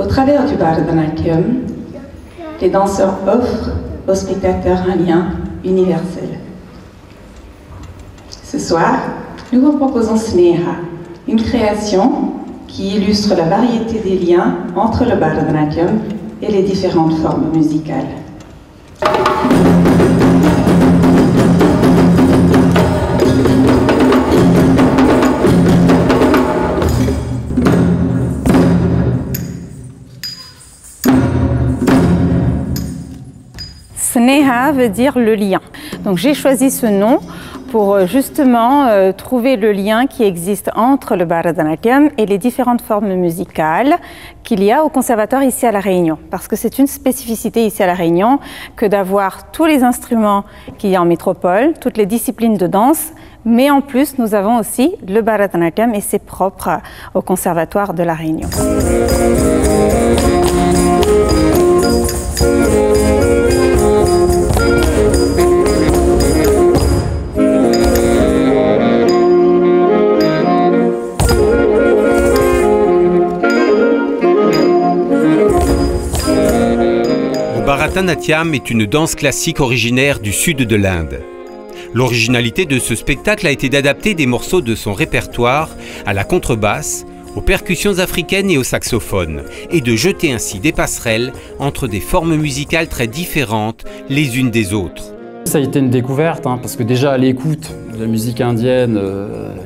Au travers du Bharatanatyam, les danseurs offrent aux spectateurs un lien universel. Ce soir, nous vous proposons Sneha, une création qui illustre la variété des liens entre le Bharatanatyam et les différentes formes musicales. Sneha veut dire le lien. Donc j'ai choisi ce nom pour justement trouver le lien qui existe entre le Bharatanatyam et les différentes formes musicales qu'il y a au conservatoire ici à La Réunion. Parce que c'est une spécificité ici à La Réunion que d'avoir tous les instruments qu'il y a en métropole, toutes les disciplines de danse, mais en plus nous avons aussi le Bharatanatyam et c'est propre au conservatoire de La Réunion. Le Bharatanatyam est une danse classique originaire du sud de l'Inde. L'originalité de ce spectacle a été d'adapter des morceaux de son répertoire à la contrebasse, aux percussions africaines et au saxophone, et de jeter ainsi des passerelles entre des formes musicales très différentes les unes des autres. Ça a été une découverte, parce que déjà à l'écoute de la musique indienne,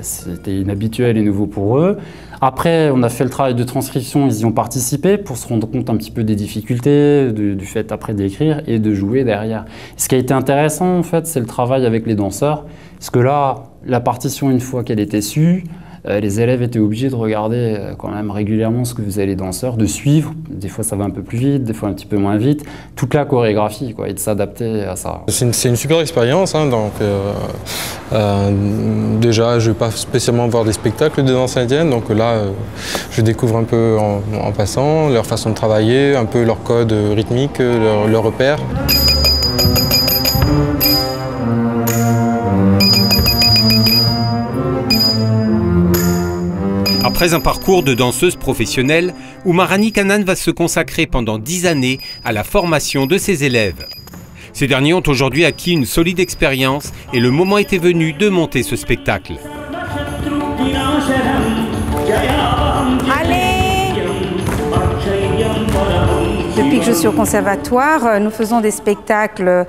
c'était inhabituel et nouveau pour eux. Après, on a fait le travail de transcription, ils y ont participé pour se rendre compte un petit peu des difficultés, du fait après d'écrire et de jouer derrière. Ce qui a été intéressant, en fait, c'est le travail avec les danseurs, parce que là, la partition, une fois qu'elle était sue, les élèves étaient obligés de regarder quand même régulièrement ce que faisaient les danseurs, de suivre, des fois ça va un peu plus vite, des fois un petit peu moins vite, toute la chorégraphie quoi, et de s'adapter à ça. C'est une super expérience, donc déjà je ne vais pas spécialement voir des spectacles de danse indienne, donc là je découvre un peu en passant leur façon de travailler, un peu leur code rythmique, leurs repères. Après un parcours de danseuse professionnelle, Umarani Kannan va se consacrer pendant 10 années à la formation de ses élèves. Ces derniers ont aujourd'hui acquis une solide expérience et le moment était venu de monter ce spectacle. Depuis que je suis au conservatoire, nous faisons des spectacles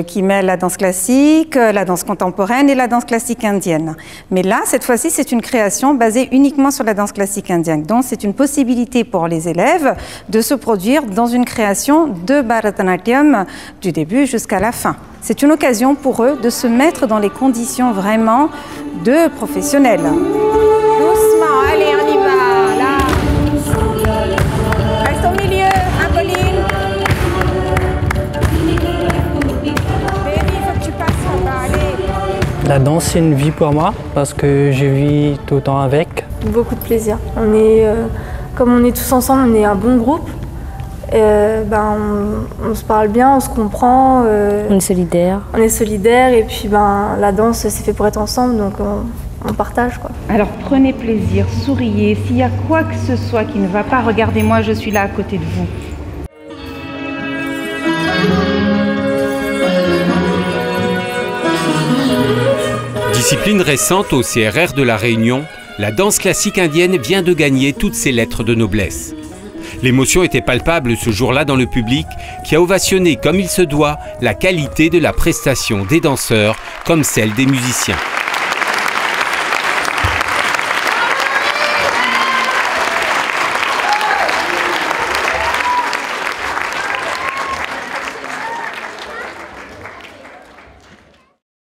qui mêlent la danse classique, la danse contemporaine et la danse classique indienne. Mais là, cette fois-ci, c'est une création basée uniquement sur la danse classique indienne. Donc, c'est une possibilité pour les élèves de se produire dans une création de Bharatanatyam du début jusqu'à la fin. C'est une occasion pour eux de se mettre dans les conditions vraiment de professionnels. Doucement, allez, on y va, là. Reste au milieu. La danse, c'est une vie pour moi parce que je vis tout le temps avec. Beaucoup de plaisir. Comme on est tous ensemble, on est un bon groupe. On se parle bien, on se comprend. On est solidaires. On est solidaires et puis la danse, c'est fait pour être ensemble, donc on partage quoi. Alors prenez plaisir, souriez. S'il y a quoi que ce soit qui ne va pas, regardez-moi, je suis là à côté de vous. Discipline récente au CRR de La Réunion, la danse classique indienne vient de gagner toutes ses lettres de noblesse. L'émotion était palpable ce jour-là dans le public qui a ovationné comme il se doit la qualité de la prestation des danseurs comme celle des musiciens.